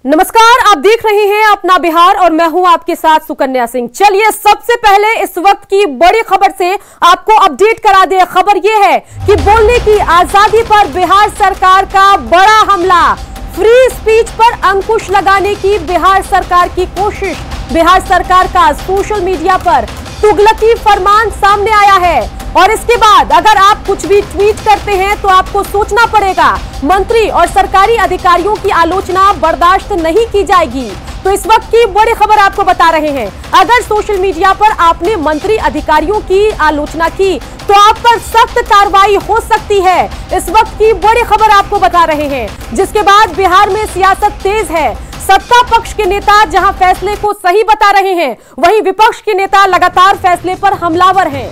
नमस्कार, आप देख रहे हैं अपना बिहार और मैं हूं आपके साथ सुकन्या सिंह। चलिए सबसे पहले इस वक्त की बड़ी खबर से आपको अपडेट करा दे। खबर यह है कि बोलने की आजादी पर बिहार सरकार का बड़ा हमला, फ्री स्पीच पर अंकुश लगाने की बिहार सरकार की कोशिश। बिहार सरकार का सोशल मीडिया पर तुगलकी फरमान सामने आया है और इसके बाद अगर आप कुछ भी ट्वीट करते हैं तो आपको सोचना पड़ेगा। मंत्री और सरकारी अधिकारियों की आलोचना बर्दाश्त नहीं की जाएगी। तो इस वक्त की बड़ी खबर आपको बता रहे हैं, अगर सोशल मीडिया पर आपने मंत्री अधिकारियों की आलोचना की तो आप पर सख्त कार्रवाई हो सकती है। इस वक्त की बड़ी खबर आपको बता रहे हैं, जिसके बाद बिहार में सियासत तेज है। सत्ता पक्ष के नेता जहां फैसले को सही बता रहे हैं, वहीं विपक्ष के नेता लगातार फैसले पर हमलावर हैं।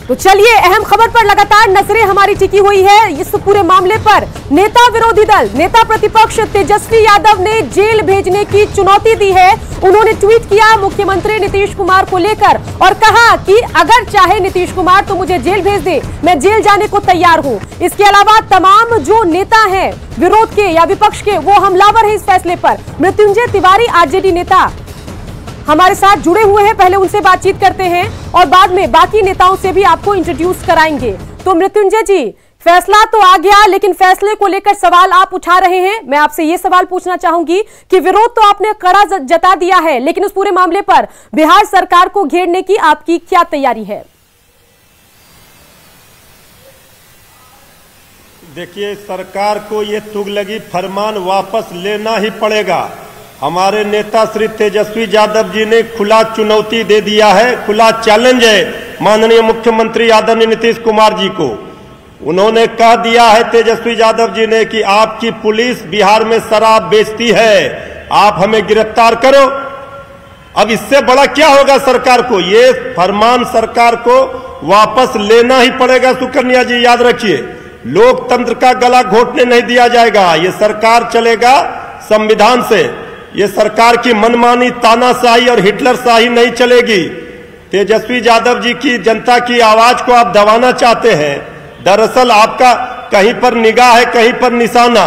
तो चलिए अहम खबर पर लगातार नजरें हमारी टिकी हुई है। इस पूरे मामले पर नेता विरोधी दल, नेता प्रतिपक्ष तेजस्वी यादव ने जेल भेजने की चुनौती दी है। उन्होंने ट्वीट किया मुख्यमंत्री नीतीश कुमार को लेकर और कहा कि अगर चाहे नीतीश कुमार तो मुझे जेल भेज दे, मैं जेल जाने को तैयार हूं। इसके अलावा तमाम जो नेता हैं विरोध के या विपक्ष के, वो हमलावर हैं इस फैसले पर। मृत्युंजय तिवारी आरजेडी नेता हमारे साथ जुड़े हुए हैं, पहले उनसे बातचीत करते हैं और बाद में बाकी नेताओं से भी आपको इंट्रोड्यूस कराएंगे। तो मृत्युंजय जी, फैसला तो आ गया, लेकिन फैसले को लेकर सवाल आप उठा रहे हैं। मैं आपसे ये सवाल पूछना चाहूंगी कि विरोध तो आपने कड़ा जता दिया है, लेकिन उस पूरे मामले पर बिहार सरकार को घेरने की आपकी क्या तैयारी है? देखिए, सरकार को ये तुगलकी फरमान वापस लेना ही पड़ेगा। हमारे नेता श्री तेजस्वी यादव जी ने खुला चुनौती दे दिया है, खुला चैलेंज है माननीय मुख्यमंत्री आदरणीय नीतीश कुमार जी को। उन्होंने कह दिया है तेजस्वी यादव जी ने कि आपकी पुलिस बिहार में शराब बेचती है, आप हमें गिरफ्तार करो। अब इससे बड़ा क्या होगा सरकार को? ये फरमान सरकार को वापस लेना ही पड़ेगा। सुकन्या जी, याद रखिए, लोकतंत्र का गला घोटने नहीं दिया जाएगा। ये सरकार चलेगा संविधान से। ये सरकार की मनमानी, तानाशाही और हिटलरशाही नहीं चलेगी। तेजस्वी यादव जी की, जनता की आवाज को आप दबाना चाहते हैं। दरअसल आपका कहीं पर निगाह है, कहीं पर निशाना।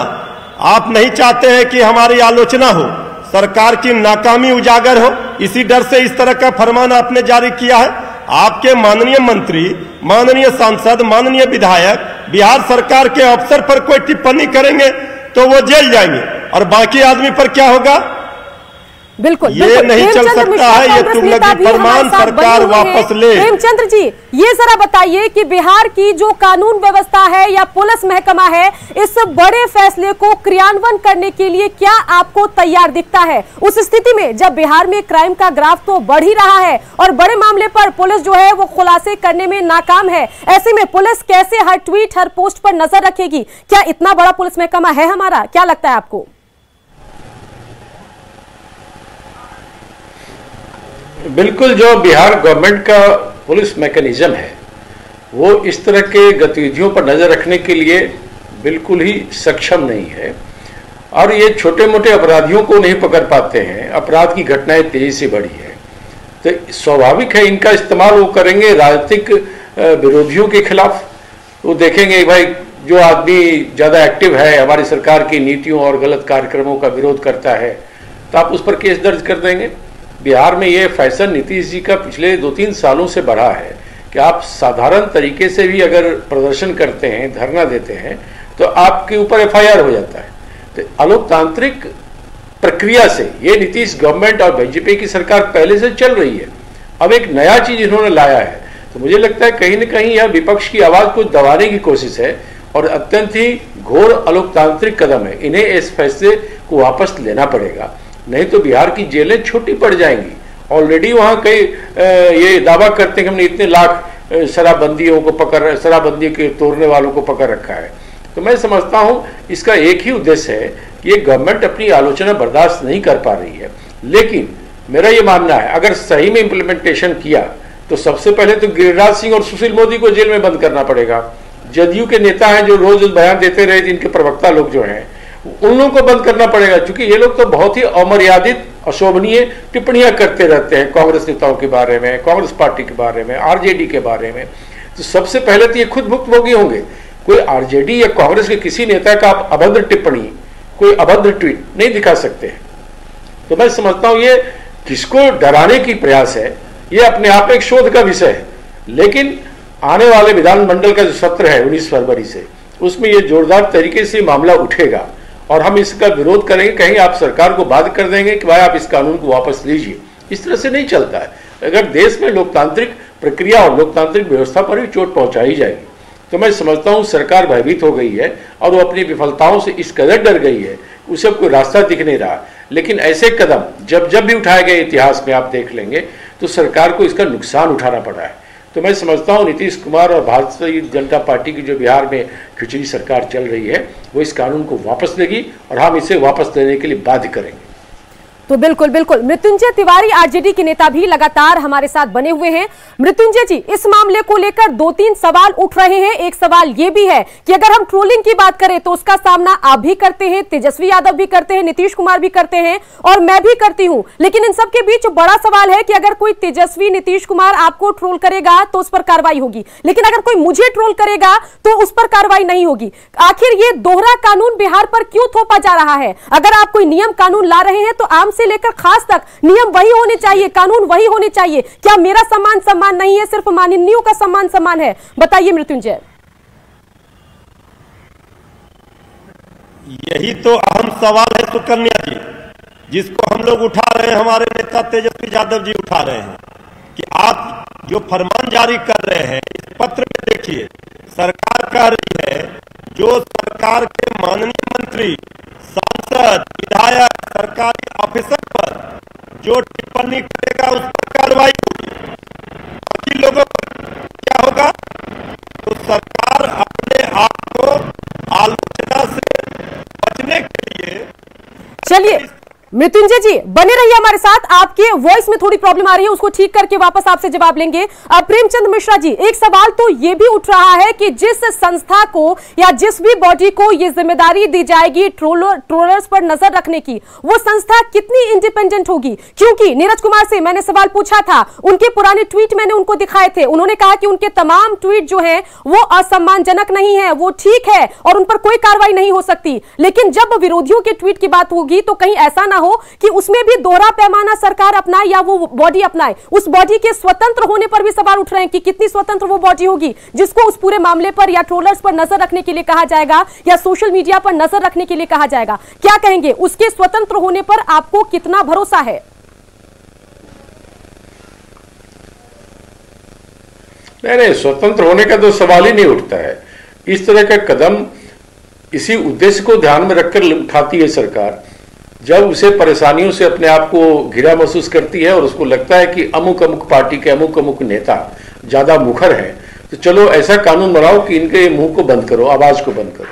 आप नहीं चाहते हैं कि हमारी आलोचना हो, सरकार की नाकामी उजागर हो। इसी डर से इस तरह का फरमान आपने जारी किया है। आपके माननीय मंत्री, माननीय सांसद, माननीय विधायक बिहार सरकार के अफसर पर कोई टिप्पणी करेंगे तो वो जेल जाएंगे और बाकी आदमी पर क्या होगा? बिल्कुल, ये नहीं चल सकता है। ये तुगलकी फरमान सरकार वापस ले। प्रेमचंद्र जी, ये जरा बताइए कि बिहार की जो कानून व्यवस्था है या पुलिस महकमा है, इस बड़े फैसले को क्रियान्वयन करने के लिए क्या आपको तैयार दिखता है उस स्थिति में जब बिहार में क्राइम का ग्राफ तो बढ़ ही रहा है और बड़े मामले पर पुलिस जो है वो खुलासे करने में नाकाम है? ऐसे में पुलिस कैसे हर ट्वीट, हर पोस्ट पर नजर रखेगी? क्या इतना बड़ा पुलिस महकमा है हमारा? क्या लगता है आपको? बिल्कुल, जो बिहार गवर्नमेंट का पुलिस मैकेनिज्म है वो इस तरह के गतिविधियों पर नजर रखने के लिए बिल्कुल ही सक्षम नहीं है और ये छोटे मोटे अपराधियों को नहीं पकड़ पाते हैं। अपराध की घटनाएं तेजी से बढ़ी है, तो स्वाभाविक है इनका इस्तेमाल वो करेंगे राजनीतिक विरोधियों के खिलाफ। वो देखेंगे भाई जो आदमी ज़्यादा एक्टिव है, हमारी सरकार की नीतियों और गलत कार्यक्रमों का विरोध करता है, तो आप उस पर केस दर्ज कर देंगे। बिहार में ये फैशन नीतीश जी का पिछले 2-3 सालों से बढ़ा है कि आप साधारण तरीके से भी अगर प्रदर्शन करते हैं, धरना देते हैं, तो आपके ऊपर एफआईआर हो जाता है। तो अलोकतांत्रिक प्रक्रिया से ये नीतीश गवर्नमेंट और बीजेपी की सरकार पहले से चल रही है। अब एक नया चीज इन्होंने लाया है, तो मुझे लगता है कहीं ना कहीं यह विपक्ष की आवाज को दबाने की कोशिश है और अत्यंत ही घोर अलोकतांत्रिक कदम है। इन्हें इस फैसले को वापस लेना पड़ेगा, नहीं तो बिहार की जेलें छोटी पड़ जाएंगी। ऑलरेडी वहां कई ये दावा करते हैं कि हमने इतने लाख शराबबंदियों को पकड़, शराबबंदी के तोड़ने वालों को पकड़ रखा है। तो मैं समझता हूं इसका एक ही उद्देश्य है कि ये गवर्नमेंट अपनी आलोचना बर्दाश्त नहीं कर पा रही है। लेकिन मेरा ये मानना है अगर सही में इम्प्लीमेंटेशन किया तो सबसे पहले तो गिरिराज सिंह और सुशील मोदी को जेल में बंद करना पड़ेगा। जदयू के नेता हैं जो रोज बयान देते रहे, जिनके प्रवक्ता लोग जो हैं, उन लोगों को बंद करना पड़ेगा, क्योंकि ये लोग तो बहुत ही अमर्यादित अशोभनीय टिप्पणियां करते रहते हैं कांग्रेस नेताओं के बारे में, कांग्रेस पार्टी के बारे में, आरजेडी के बारे में। तो सबसे पहले तो ये खुद भुक्तभोगी होंगे। कोई आरजेडी या कांग्रेस के किसी नेता का आप अभद्र टिप्पणी, कोई अभद्र ट्वीट नहीं दिखा सकते हैं। तो मैं समझता हूं ये किसको डराने की प्रयास है, ये अपने आप एक शोध का विषय है। लेकिन आने वाले विधानमंडल का जो सत्र है 19 फरवरी से, उसमें ये जोरदार तरीके से मामला उठेगा और हम इसका विरोध करेंगे। कहीं आप सरकार को बाध्य कर देंगे कि भाई आप इस कानून को वापस लीजिए। इस तरह से नहीं चलता है। अगर देश में लोकतांत्रिक प्रक्रिया और लोकतांत्रिक व्यवस्था पर भी चोट पहुंचाई जाएगी, तो मैं समझता हूं सरकार भयभीत हो गई है और वो अपनी विफलताओं से इस कदर डर गई है, उसे कोई रास्ता दिख नहीं रहा। लेकिन ऐसे कदम जब जब भी उठाए गए इतिहास में आप देख लेंगे तो सरकार को इसका नुकसान उठाना पड़ा है। तो मैं समझता हूं नीतीश कुमार और भारतीय जनता पार्टी की जो बिहार में खिचड़ी सरकार चल रही है, वो इस कानून को वापस लेगी और हम इसे वापस लेने के लिए बाध्य करेंगे। तो बिल्कुल बिल्कुल मृत्युंजय तिवारी आरजेडी के नेता भी लगातार हमारे साथ बने हुए हैं। मृत्युंजय जी, इस मामले को लेकर 2-3 सवाल उठ रहे हैं। एक सवाल ये भी है कि अगर हम ट्रोलिंग की बात करें तो उसका सामना आप भी करते हैं, तेजस्वी यादव भी करते हैं, नीतीश कुमार भी करते हैं और मैं भी करती हूं। लेकिन इन सबके बीच बड़ा सवाल है कि अगर कोई तेजस्वी, नीतीश कुमार आपको ट्रोल करेगा तो उस पर कार्रवाई होगी, लेकिन अगर कोई मुझे ट्रोल करेगा तो उस पर कार्रवाई नहीं होगी। आखिर ये दोहरा कानून बिहार पर क्यों थोपा जा रहा है? अगर आप कोई नियम कानून ला रहे हैं तो आम से लेकर खास तक नियम वही होने चाहिए, कानून वही होने चाहिए। क्या मेरा सम्मान सम्मान नहीं है, सिर्फ माननीयों का सम्मान सम्मान है? बताइए मृत्युंजय। यही तो अहम सवाल है सुकन्या जी, जिसको हम लोग उठा रहे हैं, हमारे नेता तेजस्वी यादव जी उठा रहे हैं कि आप जो फरमान जारी कर रहे हैं, इस पत्र में देखिए सरकार कह रही है जो सरकार के माननीय मंत्री, सांसद, विधायक, सरकारी ऑफिसर पर जो टिप्पणी करेगा उस पर कार्रवाई होगी। बाकी लोगों पर क्या होगा? तो सरकार अपने आप को आलोचना से बचने के लिए। चलिए मृत्युंजय जी बने रहिए हमारे साथ। आपके वॉइस में थोड़ी प्रॉब्लम आ रही है, उसको ठीक करके वापस आपसे जवाब लेंगे। प्रेमचंद मिश्रा जी, एक सवाल तो ये भी उठ रहा है कि जिस संस्था को या जिस भी बॉडी को ये जिम्मेदारी दी जाएगी ट्रोलर्स पर नजर रखने की, वो संस्था कितनी इंडिपेंडेंट होगी? क्योंकि नीरज कुमार से मैंने सवाल पूछा था, उनके पुराने ट्वीट मैंने उनको दिखाए थे, उन्होंने कहा कि उनके तमाम ट्वीट जो है वो असम्मानजनक नहीं है, वो ठीक है और उन पर कोई कार्रवाई नहीं हो सकती। लेकिन जब विरोधियों के ट्वीट की बात होगी तो कहीं ऐसा ना हो कि उसमें भी दोहरा पैमाना सरकार अपनाए या वो बॉडी अपनाए। उस बॉडी के स्वतंत्र होने पर भी सवाल उठ रहे हैं कि कितनी स्वतंत्र वो बॉडी होगी जिसको उस पूरे मामले पर या ट्रोलर्स पर नजर रखने के लिए कहा जाएगा या सोशल मीडिया पर नजर रखने के लिए कहा जाएगा। क्या कहेंगे, उसके स्वतंत्र होने पर आपको कितना भरोसा है? नहीं, स्वतंत्र होने का तो सवाल ही नहीं उठता है। इस तरह का कदम इसी उद्देश्य को ध्यान में रखकर उठाती है सरकार, जब उसे परेशानियों से अपने आप को घिरा महसूस करती है और उसको लगता है कि अमुक अमुक पार्टी के अमुक अमुक नेता ज्यादा मुखर है, तो चलो ऐसा कानून बनाओ कि इनके मुंह को बंद करो, आवाज को बंद करो।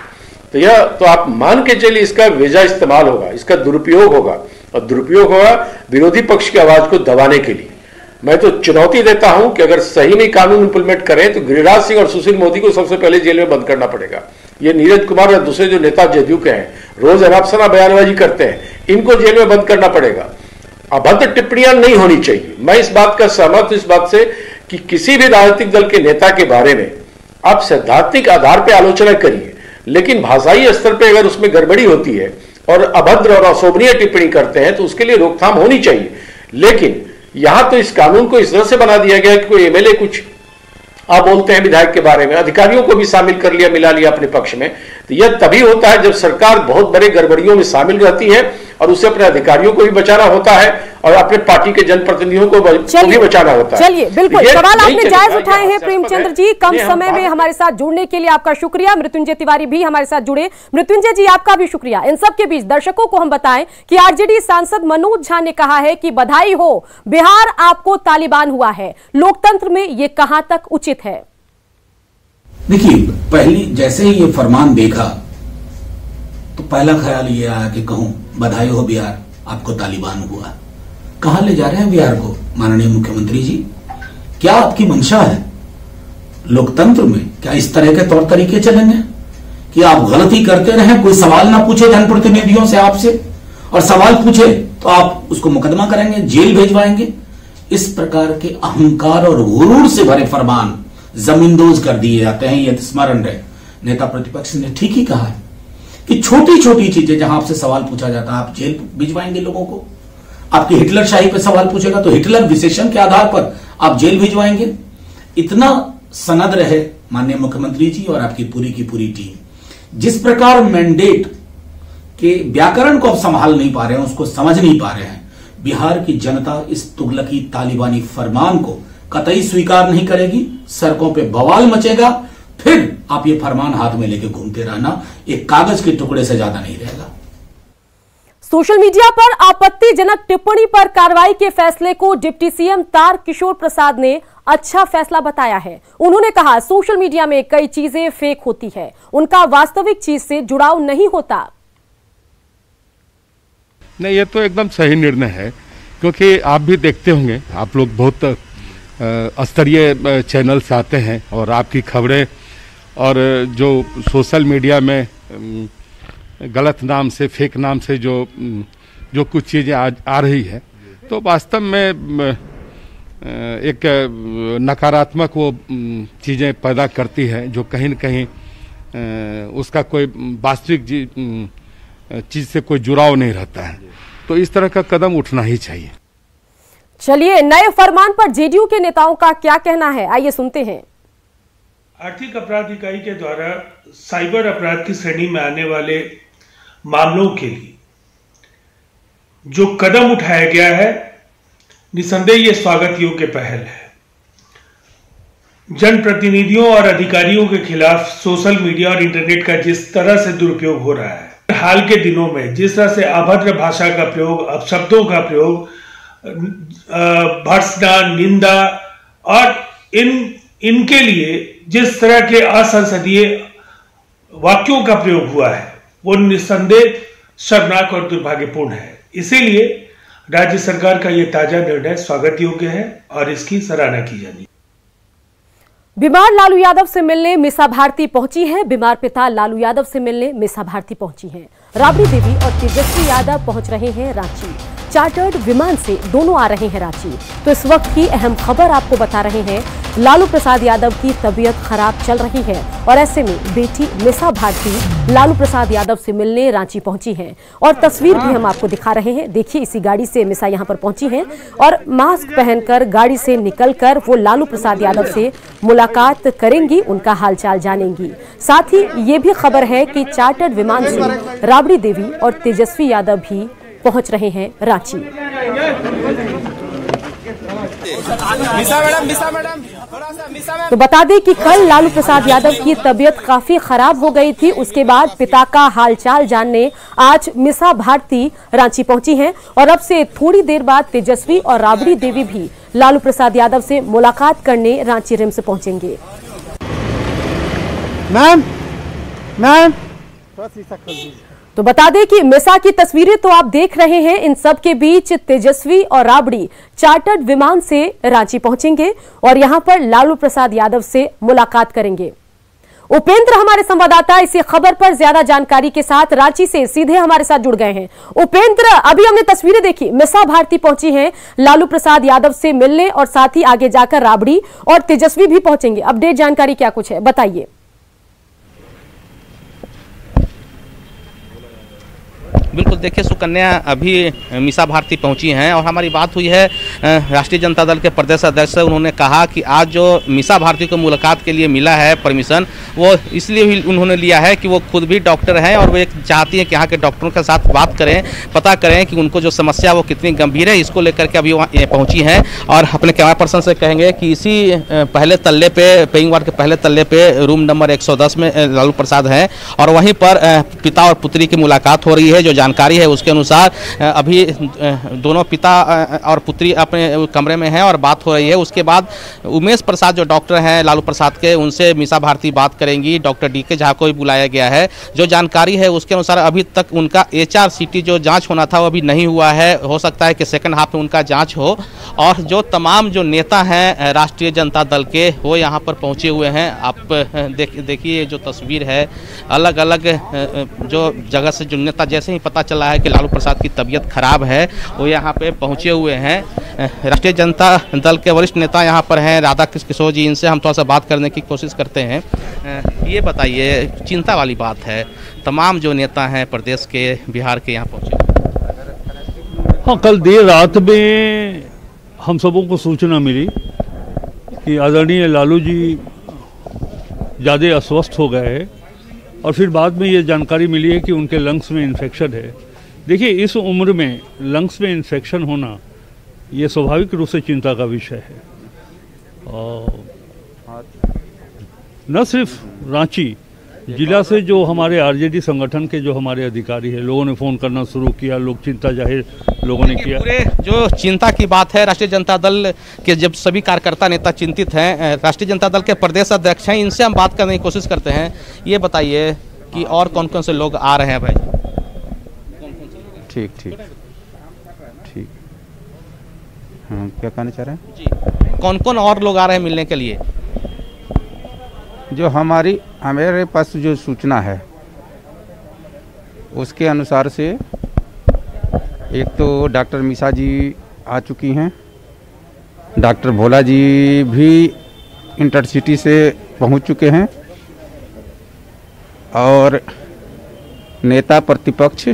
तो यह तो आप मान के चलिए इसका बेजा इस्तेमाल होगा, इसका दुरुपयोग होगा और दुरुपयोग होगा विरोधी पक्ष की आवाज को दबाने के लिए। मैं तो चुनौती देता हूं कि अगर सही में कानून इंप्लीमेंट करें तो गिरिराज सिंह और सुशील मोदी को सबसे पहले जेल में बंद करना पड़ेगा। ये नीरज कुमार और दूसरे जो नेता जदयू के हैं, रोज अनापशना बयानबाजी करते हैं, इनको जेल में बंद करना पड़ेगा। अभद्र टिप्पणियां नहीं होनी चाहिए। मैं इस बात का सहमत हूं इस बात से कि किसी भी राजनीतिक दल के नेता के बारे में आप सैद्धांतिक आधार पर आलोचना करिए, लेकिन भाषाई स्तर पर अगर उसमें गड़बड़ी होती है और अभद्र और अशोभनीय टिप्पणी करते हैं तो उसके लिए रोकथाम होनी चाहिए। लेकिन यहां तो इस कानून को इस तरह से बना दिया गया कि कोई एमएलए कुछ आप बोलते हैं विधायक के बारे में, अधिकारियों को भी शामिल कर लिया, मिला लिया अपने पक्ष में। तो यह तभी होता है जब सरकार बहुत बड़े गड़बड़ियों में शामिल रहती है और उसे अपने अधिकारियों को भी बचाना होता है और अपने पार्टी के जनप्रतिनिधियों को भी बचाना होता है। चलिए बिल्कुल, सवाल आपने जायज उठाए हैं प्रेमचंद्र जी। कम समय में हमारे साथ जुड़ने के लिए आपका शुक्रिया। मृत्युंजय तिवारी भी हमारे साथ जुड़े। मृत्युंजय जी आपका भी शुक्रिया। इन सब के बीच दर्शकों को हम बताएं कि आरजेडी सांसद मनोज झा ने कहा है कि बधाई हो, बिहार आपको तालिबान हुआ है। लोकतंत्र में ये कहां तक उचित है? देखिए, पहली जैसे ही ये फरमान देखा तो पहला ख्याल ये आया कि कहूं बधाई हो बिहार आपको तालिबान हुआ। कहां ले जा रहे हैं बिहार को माननीय मुख्यमंत्री जी? क्या आपकी मंशा है लोकतंत्र में? क्या इस तरह के तौर तरीके चलेंगे कि आप गलती करते रहें, कोई सवाल ना पूछे जनप्रतिनिधियों से आपसे, और सवाल पूछे तो आप उसको मुकदमा करेंगे, जेल भेजवाएंगे। इस प्रकार के अहंकार और गुरूर से भरे फरमान जमींदोज कर दिए जाते हैं। यह स्मरण रहे, नेता प्रतिपक्ष ने ठीक ही कहा है कि छोटी छोटी चीजें जहां आपसे सवाल पूछा जाता है आप जेल भिजवाएंगे लोगों को। आपकी हिटलर शाही पे सवाल पूछेगा तो हिटलर विशेषण के आधार पर आप जेल भिजवाएंगे। इतना सनद रहे माननीय मुख्यमंत्री जी और आपकी पूरी की पूरी टीम। जिस प्रकार मैंडेट के व्याकरण को आप संभाल नहीं पा रहे हैं, उसको समझ नहीं पा रहे हैं, बिहार की जनता इस तुगलकी तालिबानी फरमान को कतई स्वीकार नहीं करेगी। सड़कों पे बवाल मचेगा, फिर आप ये फरमान हाथ में लेके घूमते रहना एक कागज के टुकड़े से ज्यादा नहीं रहेगा। सोशल मीडिया पर आपत्तिजनक टिप्पणी पर कार्रवाई के फैसले को डिप्टी सीएम तारकिशोर प्रसाद ने अच्छा फैसला बताया है। उन्होंने कहा, सोशल मीडिया में कई चीजें फेक होती है, उनका वास्तविक चीज से जुड़ाव नहीं होता। नहीं, ये तो एकदम सही निर्णय है, क्योंकि आप भी देखते होंगे, आप लोग बहुत स्तरीय चैनल से आते हैं और आपकी खबरें और जो सोशल मीडिया में गलत नाम से, फेक नाम से जो कुछ चीज़ें आ रही है, तो वास्तव में एक नकारात्मक वो चीज़ें पैदा करती है जो कहीं न कहीं उसका कोई वास्तविक चीज़ से कोई जुड़ाव नहीं रहता है। तो इस तरह का कदम उठना ही चाहिए। चलिए, नए फरमान पर जेडीयू के नेताओं का क्या कहना है, आइए सुनते हैं। आर्थिक अपराध इकाई के द्वारा साइबर अपराध की श्रेणी में आने वाले मामलों के लिए जो कदम उठाया गया है, निसंदेह ये स्वागत योग्य पहल है। जनप्रतिनिधियों और अधिकारियों के खिलाफ सोशल मीडिया और इंटरनेट का जिस तरह से दुरुपयोग हो रहा है, हाल के दिनों में जिस तरह से अभद्र भाषा का प्रयोग, अपशब्दों का प्रयोग, भर्त्सना, निंदा और इनके लिए जिस तरह के असंसदीय वाक्यों का प्रयोग हुआ है, वो निस्संदेह शर्मनाक और दुर्भाग्यपूर्ण है। इसीलिए राज्य सरकार का ये ताजा निर्णय स्वागत योग्य है और इसकी सराहना की जानी। बीमार लालू यादव से मिलने मीसा भारती पहुंची है। बीमार पिता लालू यादव से मिलने मीसा भारती पहुंची हैं। राबड़ी देवी और तेजस्वी यादव पहुंच रहे हैं रांची। चार्टर्ड विमान से दोनों आ रहे हैं रांची। तो इस वक्त की अहम खबर आपको बता रहे हैं, लालू प्रसाद यादव की तबीयत खराब चल रही है और ऐसे में बेटी मीसा भारती लालू प्रसाद यादव से मिलने रांची पहुंची हैं। और तस्वीर भी हम आपको दिखा रहे हैं। देखिए, इसी गाड़ी से मीसा यहां पर पहुंची हैं और मास्क पहनकर गाड़ी से निकलकर वो लालू प्रसाद यादव से मुलाकात करेंगी, उनका हालचाल जानेंगी। साथ ही ये भी खबर है कि चार्टर्ड विमान से राबड़ी देवी और तेजस्वी यादव भी पहुंच रहे हैं रांची। तो बता दें कि कल लालू प्रसाद यादव की तबीयत काफी खराब हो गई थी। उसके बाद पिता का हालचाल जानने आज मीसा भारती रांची पहुंची हैं और अब से थोड़ी देर बाद तेजस्वी और राबड़ी देवी भी लालू प्रसाद यादव से मुलाकात करने रांची रिम्स पहुंचेंगे। मैम तो बता दें कि मीसा की तस्वीरें तो आप देख रहे हैं। इन सब के बीच तेजस्वी और राबड़ी चार्टर्ड विमान से रांची पहुंचेंगे और यहां पर लालू प्रसाद यादव से मुलाकात करेंगे। उपेंद्र हमारे संवाददाता इसी खबर पर ज्यादा जानकारी के साथ रांची से सीधे हमारे साथ जुड़ गए हैं। उपेंद्र, अभी हमने तस्वीरें देखी, मीसा भारती पहुंची हैं लालू प्रसाद यादव से मिलने और साथ ही आगे जाकर राबड़ी और तेजस्वी भी पहुंचेंगे। अपडेट जानकारी क्या कुछ है, बताइए। बिल्कुल, देखिए सुकन्या, अभी मीसा भारती पहुंची हैं और हमारी बात हुई है राष्ट्रीय जनता दल के प्रदेश अध्यक्ष से। उन्होंने कहा कि आज जो मीसा भारती को मुलाकात के लिए मिला है परमिशन, वो इसलिए भी उन्होंने लिया है कि वो खुद भी डॉक्टर हैं और वो चाहती हैं कि यहाँ के डॉक्टरों के साथ बात करें, पता करें कि उनको जो समस्या वो कितनी गंभीर है। इसको लेकर के अभी वहाँ पहुँची हैं और अपने कैमरा पर्सन से कहेंगे कि इसी पहले तल्ले पे, पेइंग वार्ड के पहले तल्ले पे रूम नंबर 110 में लालू प्रसाद हैं और वहीं पर पिता और पुत्री की मुलाकात हो रही है। जो जानकारी है उसके अनुसार अभी दोनों पिता और पुत्री अपने कमरे में हैं और बात हो रही है। उसके बाद उमेश प्रसाद जो डॉक्टर हैं लालू प्रसाद के, उनसे मीसा भारती बात करेंगी। डॉक्टर डीके झा को भी बुलाया गया है। जो जानकारी है उसके अनुसार अभी तक उनका HRCT जो जांच होना था वो अभी नहीं हुआ है। हो सकता है कि सेकंड हाफ में उनका जांच हो। और जो तमाम जो नेता हैं राष्ट्रीय जनता दल के, वो यहाँ पर पहुँचे हुए हैं। आप देखिए जो तस्वीर है, अलग अलग जो जगह से जो नेता, जैसे ही पता चला चला है कि लालू प्रसाद की तबीयत खराब है, वो यहाँ पे पहुँचे हुए हैं। राष्ट्रीय जनता दल के वरिष्ठ नेता यहाँ पर हैं, राधा कृष्ण किशोर जी, इनसे हम थोड़ा सा बात करने की कोशिश करते हैं। ये बताइए, चिंता वाली बात है, तमाम जो नेता हैं प्रदेश के, बिहार के यहाँ पहुँचे। हाँ, कल देर रात में हम सबों को सूचना मिली कि आदरणीय लालू जी ज़्यादा अस्वस्थ हो गए हैं और फिर बाद में ये जानकारी मिली है कि उनके लंग्स में इन्फेक्शन है। देखिए, इस उम्र में लंग्स में इन्फेक्शन होना ये स्वाभाविक रूप से चिंता का विषय है। और न सिर्फ रांची जिला से जो हमारे आरजेडी संगठन के जो हमारे अधिकारी हैं, लोगों ने फ़ोन करना शुरू किया, लोग चिंता जाहिर लोगों ने किया। पूरे जो चिंता की बात है, राष्ट्रीय जनता दल के जब सभी कार्यकर्ता नेता चिंतित हैं, राष्ट्रीय जनता दल के प्रदेश अध्यक्ष हैं, इनसे हम बात करने की कोशिश करते हैं। ये बताइए कि और कौन कौन से लोग आ रहे हैं भाई? ठीक ठीक ठीक, हाँ, क्या कहना चाह रहे हैं जी? कौन कौन और लोग आ रहे हैं मिलने के लिए? जो हमारे पास जो सूचना है उसके अनुसार से एक तो डॉक्टर मीसा जी आ चुकी हैं, डॉक्टर भोला जी भी इंटरसिटी से पहुंच चुके हैं और नेता प्रतिपक्ष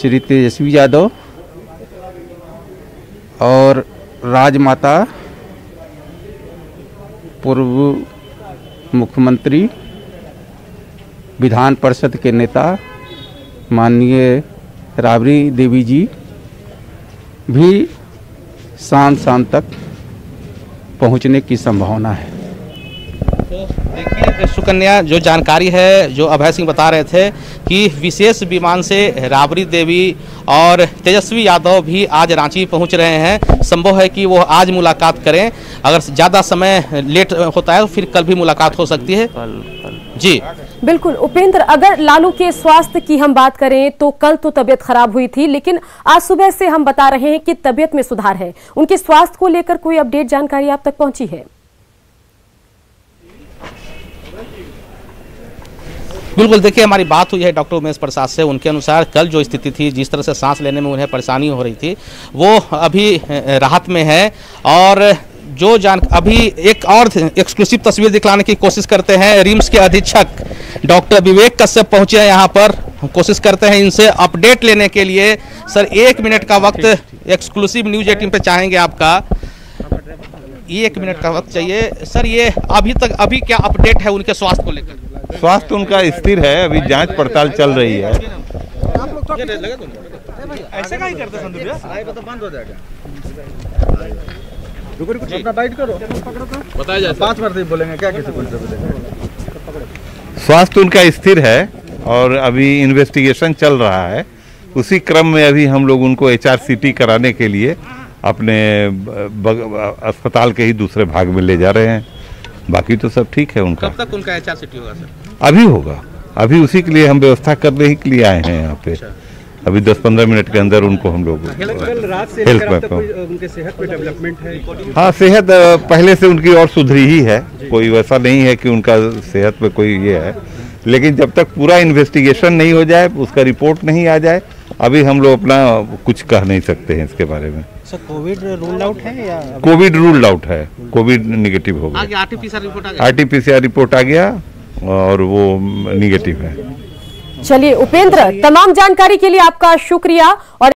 श्री तेजस्वी यादव और राजमाता पूर्व मुख्यमंत्री विधान परिषद के नेता माननीय राबड़ी देवी जी भी शाम तक पहुंचने की संभावना है। तो देखिए सुकन्या, जो जानकारी है, जो अभय सिंह बता रहे थे कि विशेष विमान से राबड़ी देवी और तेजस्वी यादव भी आज रांची पहुंच रहे हैं। संभव है कि वो आज मुलाकात करें, अगर ज़्यादा समय लेट होता है तो फिर कल भी मुलाकात हो सकती है। जी बिल्कुल उपेंद्र, अगर लालू के स्वास्थ्य की हम बात करें तो कल तो तबीयत खराब हुई थी, लेकिन आज सुबह से हम बता रहे हैं कि तबीयत में सुधार है। उनके स्वास्थ्य को लेकर कोई अपडेट जानकारी आप तक पहुंची है? बिल्कुल, देखिए हमारी बात हुई है डॉक्टर उमेश प्रसाद से। उनके अनुसार कल जो स्थिति थी, जिस तरह से सांस लेने में उन्हें परेशानी हो रही थी, वो अभी राहत में है। और जो अभी एक और एक्सक्लूसिव तस्वीर दिखलाने की कोशिश करते हैं। रिम्स के अधीक्षक डॉक्टर विवेक कश्यप पहुंचे हैं यहाँ पर, कोशिश करते हैं इनसे अपडेट लेने के लिए। सर, 1 मिनट का वक्त एक्सक्लूसिव न्यूज 18 पे चाहेंगे आपका। 1 मिनट का वक्त चाहिए सर। ये अभी क्या अपडेट है उनके स्वास्थ्य को लेकर? स्वास्थ्य उनका स्थिर है, अभी जांच पड़ताल चल रही है। ऐसे का ही करते संदीप, बंद हो जाएगा। रुको अपना बाइट करो, बताया जाए 5 बार बोलेंगे क्या किसी को? स्वास्थ्य उनका स्थिर है और अभी इन्वेस्टिगेशन चल रहा है। उसी क्रम में अभी हम लोग उनको HRCT कराने के लिए अपने अस्पताल के ही दूसरे भाग में ले जा रहे हैं। बाकी तो सब ठीक है उनका। कब तक उनका HRCT होगा सर? अभी होगा, अभी उसी के लिए हम व्यवस्था करने ही के लिए आए हैं यहाँ पे। अभी 10-15 मिनट के अंदर उनको हम लोग हेल्थ में उनके सेहत में डेवलपमेंट है। हाँ, सेहत पहले से उनकी और सुधरी ही है, कोई वैसा नहीं है कि उनका सेहत में कोई ये है। लेकिन जब तक पूरा इन्वेस्टिगेशन नहीं हो जाए, उसका रिपोर्ट नहीं आ जाए, अभी हम लोग अपना कुछ कह नहीं सकते हैं इसके बारे में। सर, कोविड रूल्ड आउट है या? कोविड रूल्ड आउट है, कोविड निगेटिव हो गया। RT-PCR रिपोर्ट आ गया और वो निगेटिव है। चलिए उपेंद्र, तमाम जानकारी के लिए आपका शुक्रिया। और